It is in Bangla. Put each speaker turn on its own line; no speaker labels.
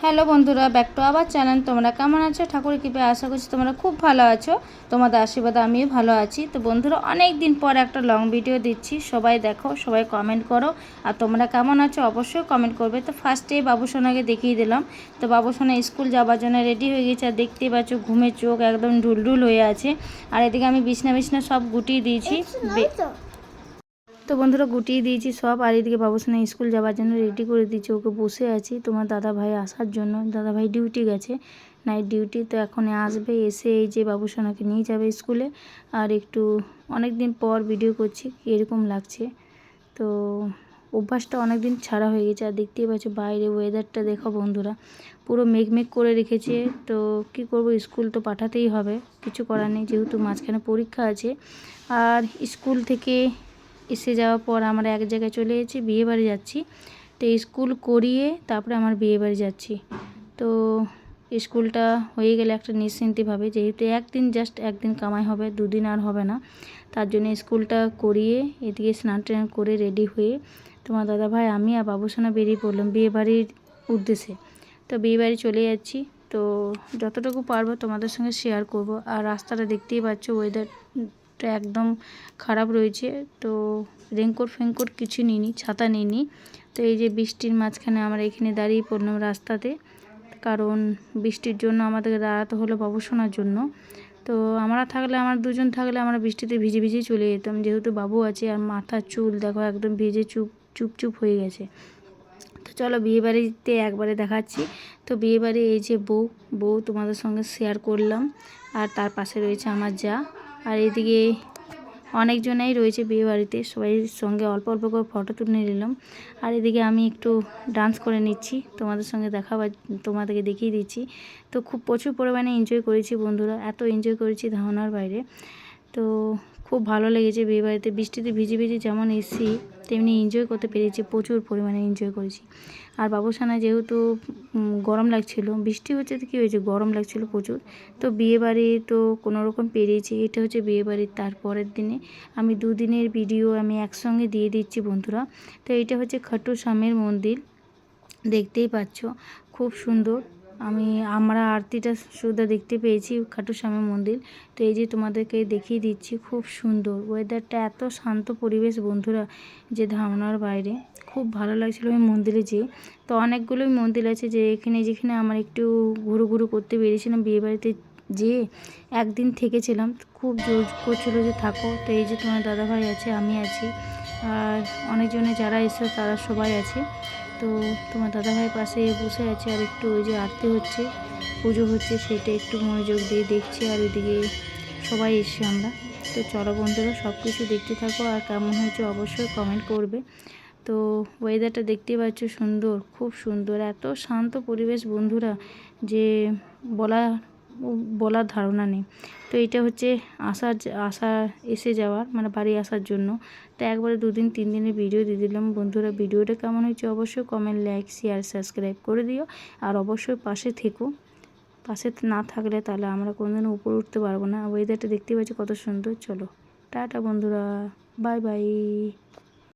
হ্যালো বন্ধুরা, ব্যাক টু আবার চ্যানেল। তোমরা কেমন আছো? ঠাকুরের কৃপায় আশা করছি তোমরা খুব ভালো আছো। তোমাদের আশীর্বাদে আমিও ভালো আছি। তো বন্ধুরা, অনেক দিন পর একটা লং ভিডিও দিচ্ছি। সবাই দেখো, সবাই কমেন্ট করো, আর তোমরা কেমন আছো অবশ্যই কমেন্ট করবে। তো ফার্স্টে বাবুসোনাকে দেখিয়ে দিলাম। তো বাবুসোনা স্কুল যাওয়ার জন্য রেডি হয়ে গেছে, আর দেখতেই পাচ্ছ ঘুমের চোখ একদম ঢুলঢুল হয়ে আছে। আর এদিকে আমি বিছনা সব গুটিয়ে দিয়েছি। তো বন্ধুরা, গুটিয়ে দিয়েছি সব, আর এদিকে বাবুসোনা স্কুল যাওয়ার জন্য রেডি করে দিয়েছি। ওকে বসে আছি তোমার দাদা ভাই আসার জন্য। দাদা ভাই ডিউটি গেছে, নাইট ডিউটি। তো এখন আসবে, এসে এই যে বাবুসোনাকে নিয়ে যাবে স্কুলে। আর একটু অনেক দিন পর ভিডিও করছি, এরকম লাগছে। তো অভ্যাসটা অনেক দিন ছাড়া হয়ে গেছে। আর দেখতেই পাচ্ছ বাইরে ওয়েদারটা দেখো বন্ধুরা, পুরো মেঘ করে রেখেছে। তো কি করব, স্কুল তো পাঠাতেই হবে, কিছু করার নেই, যেহেতু মাঝখানে পরীক্ষা আছে। আর স্কুল থেকে এসে যাওয়ার পর আমরা এক জায়গায় চলে এসেছি, বিয়েবাড়ি যাচ্ছি। তো স্কুল করিয়ে তারপরে আমার বিয়েবাড়ি যাচ্ছি। তো স্কুলটা হয়ে গেলে একটা নিশ্চিন্তিভাবে, যেহেতু জাস্ট একদিন কামাই হবে, দুদিন আর হবে না। তার জন্য স্কুলটা করিয়ে এদিকে স্নান টান করে রেডি হয়ে তোমার দাদাভাই, আমি আর বাবুসোনা বেরিয়ে পড়লাম বিয়েবাড়ির উদ্দেশ্যে। তো বিয়েবাড়ি চলে যাচ্ছি। তো যতটুকু পারবো তোমাদের সঙ্গে শেয়ার করব। আর রাস্তাটা দেখতেই পাচ্ছ, ওয়েদারটা একদম খারাপ রয়েছে। তো রেনকোট কিছু নিইনি, ছাতা নিইনি। তো এই যে বৃষ্টির মাঝখানে আমরা এখানে দাঁড়িয়ে পড়লাম রাস্তাতে, কারণ বৃষ্টির জন্য আমাদের দাঁড়াতে হলো বাবুসোনার জন্য। তো আমরা দুজন থাকলে আমরা বৃষ্টিতে ভিজে চলে যেতাম, যেহেতু বাবু আছে। আর মাথার চুল দেখো একদম ভিজে চুপ হয়ে গেছে। তো চলো বিয়েবাড়িতে একবারে দেখাচ্ছি। তো বিয়েবাড়ি এই যে বউ তোমাদের সঙ্গে শেয়ার করলাম। আর তার পাশে রয়েছে আমার যা। আর এদিকে অনেকজনেই রয়েছে বিয়েবাড়িতে, সবাই সঙ্গে অল্প করে ফটো তুলে নিলাম। আর এদিকে আমি একটু ডান্স করে নিচ্ছি, তোমাদেরকে দেখিয়ে দিচ্ছি। তো প্রচুর পরিমাণে এনজয় করেছি বন্ধুরা, এত এনজয় করেছি ধারণার বাইরে। তো খুব ভালো লেগেছে বিয়েবাড়িতে, বৃষ্টিতে ভিজে যেমন এসেছি তেমনি এনজয় করতে পেরেছি, প্রচুর পরিমাণে এনজয় করেছি। আর বাবুসোনা যেহেতু গরম লাগছিল, বৃষ্টি হচ্ছে তো কী হয়েছে, গরম লাগছিল প্রচুর। তো বিয়েবাড়ি তো কোনোরকম পেরিয়েছি। এটা হচ্ছে বিয়েবাড়ির তারপরের দিনে আমি দুদিনের ভিডিও আমি একসঙ্গে দিয়ে দিচ্ছি বন্ধুরা। তো এটা হচ্ছে খাটু শ্যামের মন্দির, দেখতেই পাচ্ছ খুব সুন্দর। আমরা আরতিটা শুধু দেখতে পেয়েছি খাটু শ্যামের মন্দির। তো এই যে তোমাদেরকে দেখিয়ে দিচ্ছি, খুব সুন্দর ওয়েদারটা, এত শান্ত পরিবেশ বন্ধুরা যে ধারণার বাইরে। খুব ভালো লাগছিলো ওই মন্দিরে যেয়ে। তো অনেকগুলোই মন্দির আছে, যেখানে আমার একটু ঘুরু করতে বেরিয়েছিলাম বিয়েবাড়িতে যেয়ে একদিন থেকেছিলাম। খুব জোর করছিলো যে থাকো। তো এই যে তোমার দাদাভাই আছে, আমি আছি, আর অনেকজনে যারা এসে তারা সবাই আছে। তো তোমার দাদাভাই পাশে বসে আছে, আর একটু ওই যে আরতি হচ্ছে, পুজো হচ্ছে, সেটা একটু মনোযোগ দিয়ে দেখছি। আর ওইদিকে সবাই এসছি আমরা। তো চলো বন্ধুরা, সব কিছু দেখতে থাকো, আর কেমন হয়েছে অবশ্যই কমেন্ট করবে। তো ওয়েদারটা দেখতে পাচ্ছ সুন্দর, খুব সুন্দর, এত শান্ত পরিবেশ বন্ধুরা যে বলার ধারণা নেই। তো এটা হচ্ছে এসে যাওয়ার মানে বাড়ি আসার জন্য। তো একবারে 2-3 দিনের ভিডিও দিয়ে দিলাম বন্ধুরা। ভিডিওটা কেমন হয়েছে অবশ্যই কমেন্ট, লাইক, শেয়ার, সাবস্ক্রাইব করে দিও। আর অবশ্যই পাশে থেকো, পাশে না থাকলে তাহলে আমরা কোনোদিনও উপরে উঠতে পারবো না। ওয়েদারটা দেখতে পাচ্ছি কত সুন্দর। চলো টাটা বন্ধুরা, বাই বাই।